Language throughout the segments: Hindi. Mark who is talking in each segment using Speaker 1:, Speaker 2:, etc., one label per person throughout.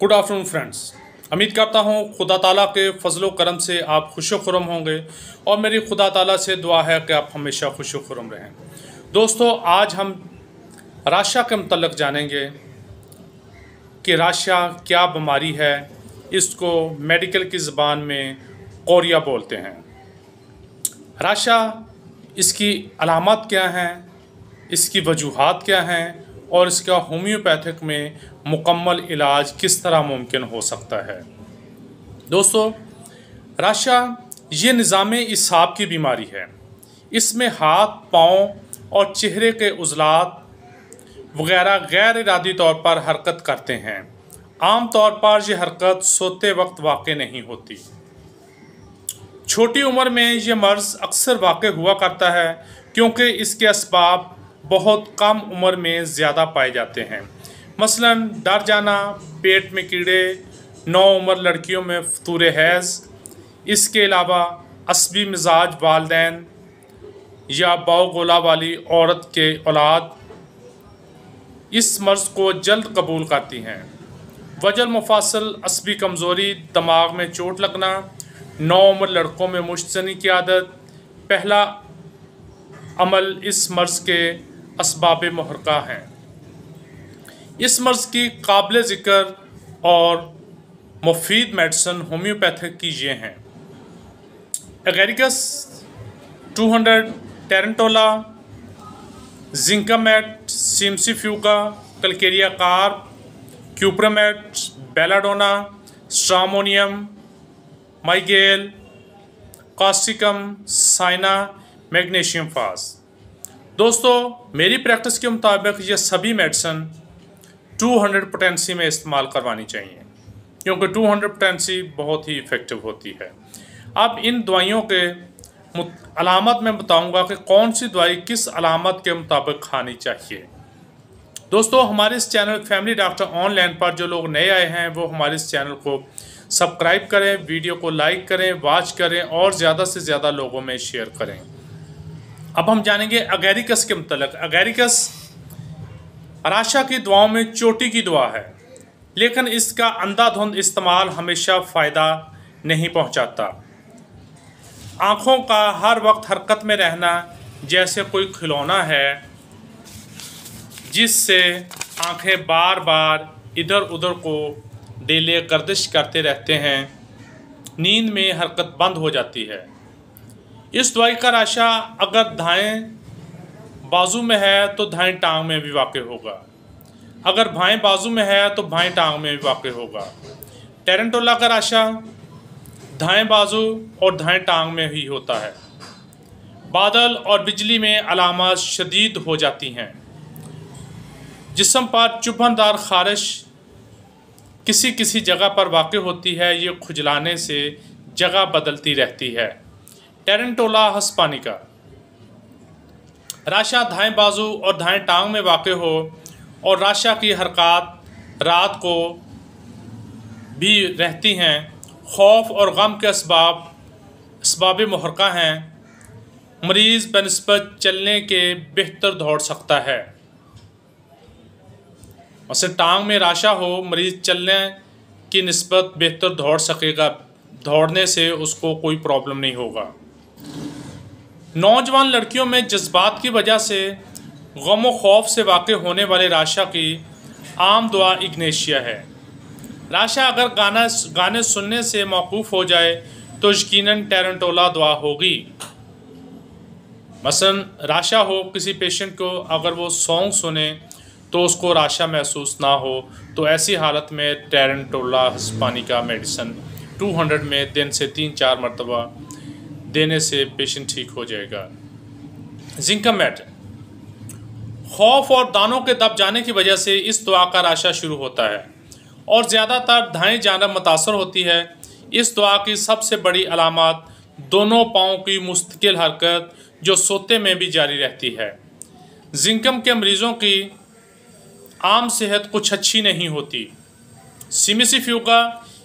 Speaker 1: Good afternoon friends. उम्मीद करता हूँ खुदा ताला के फजलो करम से आप खुश खुरम होंगे और मेरी खुदा ताला से दुआ है कि आप हमेशा खुश खुरम रहें। दोस्तों, आज हम राशा के मतलब जानेंगे कि राशा क्या बीमारी है। इसको मेडिकल की ज़बान में कोरिया बोलते हैं। राशा, इसकी अलामत क्या हैं, इसकी वजूहात क्या हैं और इसका होम्योपैथिक में मुकम्मल इलाज किस तरह मुमकिन हो सकता है। दोस्तों, राशा ये निज़ाम इसाब की बीमारी है। इसमें हाथ, पाँव और चेहरे के उज़लात वगैरह गैर इरादी तौर पर हरकत करते हैं। आम तौर पर यह हरकत सोते वक्त वाक़ नहीं होती। छोटी उम्र में ये मर्ज़ अक्सर वाक़ हुआ करता है क्योंकि इसके असबाब बहुत कम उम्र में ज़्यादा पाए जाते हैं। मसलन डर जाना, पेट में कीड़े, नौउम्र लड़कियों में फतूर हैज़। इसके अलावा असबी मिजाज वालिदैन या बाओगोला वाली औरत के औलाद इस मर्ज़ को जल्द कबूल करती हैं। वजल मुफासल, असबी कमज़ोरी, दिमाग में चोट लगना, नौउम्र लड़कों में मुश्तनी की आदत पहला अमल इस मर्ज़ के असबाब मुहर्रका हैं। इस मर्ज़ की काबिल ज़िक्र और मुफीद मेडिसिन होम्योपैथिक की ये हैं: agaricus 200, tarentula, zincum met, cimicifuga, calcarea carb, cuprum met, belladonna, stramonium, mygale, causticum, cina, magnesium phos. दोस्तों, मेरी प्रैक्टिस के मुताबिक ये सभी मेडिसिन 200 पोटेंसी में इस्तेमाल करवानी चाहिए क्योंकि 200 पोटेंसी बहुत ही इफ़ेक्टिव होती है। अब इन दवाइयों के अलामत में बताऊंगा कि कौन सी दवाई किस अलामत के मुताबिक खानी चाहिए। दोस्तों, हमारे इस चैनल फैमिली डॉक्टर ऑनलाइन पर जो लोग नए आए हैं वो हमारे इस चैनल को सब्सक्राइब करें, वीडियो को लाइक करें, वॉच करें और ज़्यादा से ज़्यादा लोगों में शेयर करें। अब हम जानेंगे एगेरिकस के मतलब। एगेरिकस राशा की दवाओं में चोटी की दवा है, लेकिन इसका अंधाधुंध इस्तेमाल हमेशा फ़ायदा नहीं पहुंचाता। आँखों का हर वक्त हरकत में रहना जैसे कोई खिलौना है जिससे आँखें बार बार इधर उधर को डेले गर्दिश करते रहते हैं, नींद में हरकत बंद हो जाती है। इस दवाई का राशा अगर दाएं बाजू में है तो दाएं टांग में भी वाक़ होगा, अगर बाएं बाजू में है तो बाएं टांग में भी वाक़ होगा। टेरेंटोला का राशा दाएं बाजू और दाएं टांग में ही होता है। बादल और बिजली में अलामत शदीद हो जाती हैं। जिस्म पर चुभनदार खारिश किसी किसी जगह पर वाक़ होती है। ये खुजलाने से जगह बदलती रहती है। टेरेंटोला हिस्पैनिका राशा दाएं बाजू और दाएं टांग में वाक़ हो और राशा की हरकत रात को भी रहती हैं। खौफ और गम के असबाब मुहर्रका हैं। मरीज़ बनिस्बत चलने के बेहतर दौड़ सकता है। वैसे टांग में राशा हो, मरीज़ चलने की निस्बत बेहतर दौड़ सकेगा, दौड़ने से उसको कोई प्रॉब्लम नहीं होगा। नौजवान लड़कियों में जज्बात की वजह से गम व खौफ से वाक़ होने वाले राशा की आम दुआ इग्नेशिया है। राशा अगर गाने सुनने से मौकूफ़ हो जाए तो यकीनन टेरेंटोला दुआ होगी। मसलन राशा हो किसी पेशेंट को, अगर वो सॉन्ग सुने तो उसको राशा महसूस ना हो तो ऐसी हालत में टेरेंटोला हिस्पैनिका मेडिसिन 200 में दिन से 3-4 मरतबा देने से पेशेंट ठीक हो जाएगा। जिंकामेट खौफ और दानों के दब जाने की वजह से इस दुआ का राशा शुरू होता है और ज़्यादातर दाएं जानब मुतासर होती है। इस दुआ की सबसे बड़ी अलामत दोनों पाँव की मुस्तकिल हरकत जो सोते में भी जारी रहती है। जिंकम के मरीज़ों की आम सेहत कुछ अच्छी नहीं होती। सिमसीफ्यूगा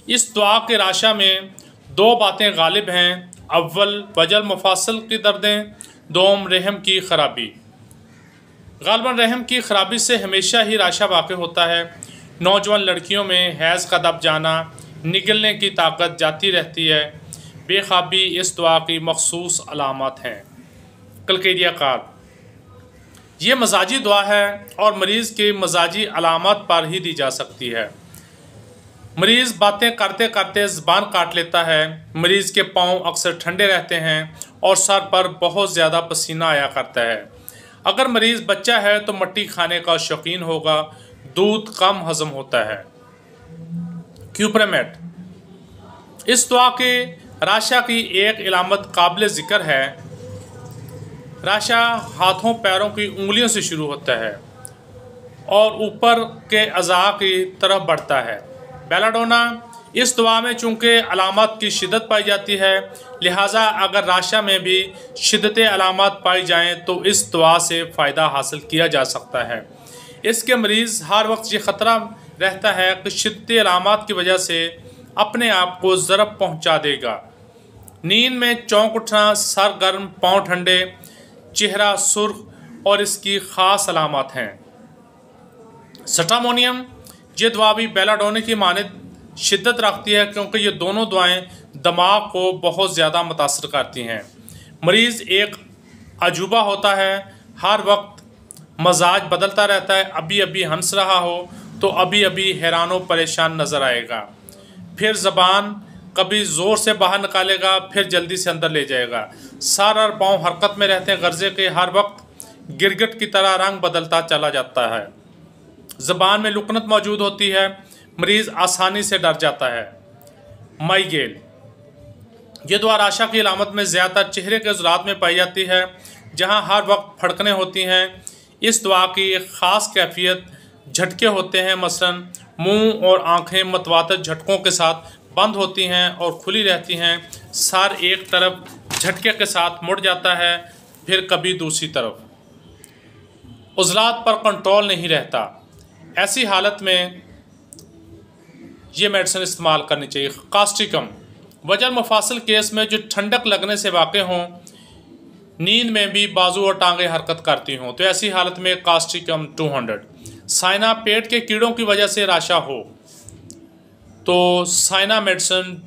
Speaker 1: इस दुआ के राशा में दो बातें गालिब हैं: अव्वल वजल मुफासल की दर्दें, दोम रहम की ख़राबी। गालबन रहम की ख़राबी से हमेशा ही राशा वाक़ होता है नौजवान लड़कियों में हैज़ का दब जाना, निगलने की ताकत जाती रहती है। बेख्वाबी इस दुआ की मखसूस अलामत हैं। कलकेरिया कार ये मजाजी दुआ है और मरीज़ की मजाजी अलामत पर ही दी जा सकती है। मरीज़ बातें करते करते ज़बान काट लेता है। मरीज़ के पाँव अक्सर ठंडे रहते हैं और सर पर बहुत ज़्यादा पसीना आया करता है। अगर मरीज़ बच्चा है तो मट्टी खाने का शौकीन होगा, दूध कम हज़म होता है। क्यूप्रामेट इस दुआ के राशा की एक इलामत काबिल ज़िक्र है। राशा हाथों पैरों की उंगलियों से शुरू होता है और ऊपर के अज़ा की तरफ बढ़ता है। बेलाडोना इस दुआ में चूँकि अलामत की शिद्दत पाई जाती है, लिहाजा अगर राशा में भी शिद्दत अलामत पाई जाएँ तो इस दुआ से फ़ायदा हासिल किया जा सकता है। इसके मरीज़ हर वक्त ये ख़तरा रहता है कि शिद्दत अलामत की वजह से अपने आप को ज़रब पहुँचा देगा। नींद में चौंक उठना, सर गर्म, पाँव ठंडे, चेहरा सुर्ख और इसकी ख़ास अलामत हैं। स्ट्रामोनियम ये दुआ भी बेलाडोना की मानद शिद्दत रखती है क्योंकि ये दोनों दुआएं दिमाग को बहुत ज़्यादा मुतासर करती हैं। मरीज़ एक अजूबा होता है, हर वक्त मजाज बदलता रहता है। अभी अभी हंस रहा हो तो अभी अभी हैरान व परेशान नज़र आएगा, फिर ज़बान कभी ज़ोर से बाहर निकालेगा, फिर जल्दी से अंदर ले जाएगा। सर और पाँव हरकत में रहते हैं, गर्जे के हर वक्त गिरगिट की तरह रंग बदलता चला जाता है। ज़बान में लुकनत मौजूद होती है, मरीज़ आसानी से डर जाता है। माइग्रेन ये दुआ राशा की अलामत में ज़्यादातर चेहरे के उज़लात में पाई जाती है, जहाँ हर वक्त फड़कने होती हैं। इस दुआ की एक ख़ास कैफियत झटके होते हैं, मसलन मुंह और आँखें मतवातर झटकों के साथ बंद होती हैं और खुली रहती हैं। सर एक तरफ झटके के साथ मुड़ जाता है, फिर कभी दूसरी तरफ। उज़लात पर कंट्रोल नहीं रहता। ऐसी हालत में ये मेडिसिन इस्तेमाल करनी चाहिए। कास्टिकम वजन मुफासिल केस में जो ठंडक लगने से वाक़ हों, नींद में भी बाजू और टांगें हरकत करती हों, तो ऐसी हालत में कास्टिकम 200। साइना पेट के कीड़ों की वजह से राशा हो तो साइना मेडिसिन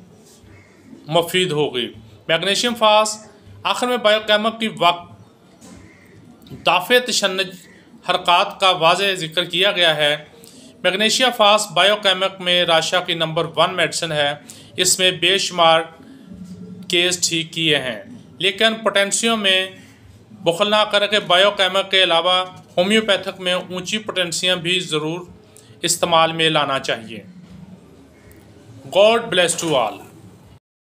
Speaker 1: मुफीद होगी। मैग्नीशियम फास्ट आखिर में बायोकेमिक की दाफ़े तशन्नुज हरकत का वाज़ेह ज़िक्र किया गया है। मैग्नीशियम फास्ट बायोकेमिक में राशा की नंबर 1 मेडिसिन है। इसमें बेशुमार केस ठीक किए हैं, लेकिन पोटेंशियम में बुखल ना करके बायोकेमिक के अलावा होम्योपैथिक में ऊंची पोटेंशियम भी ज़रूर इस्तेमाल में लाना चाहिए। God bless to all.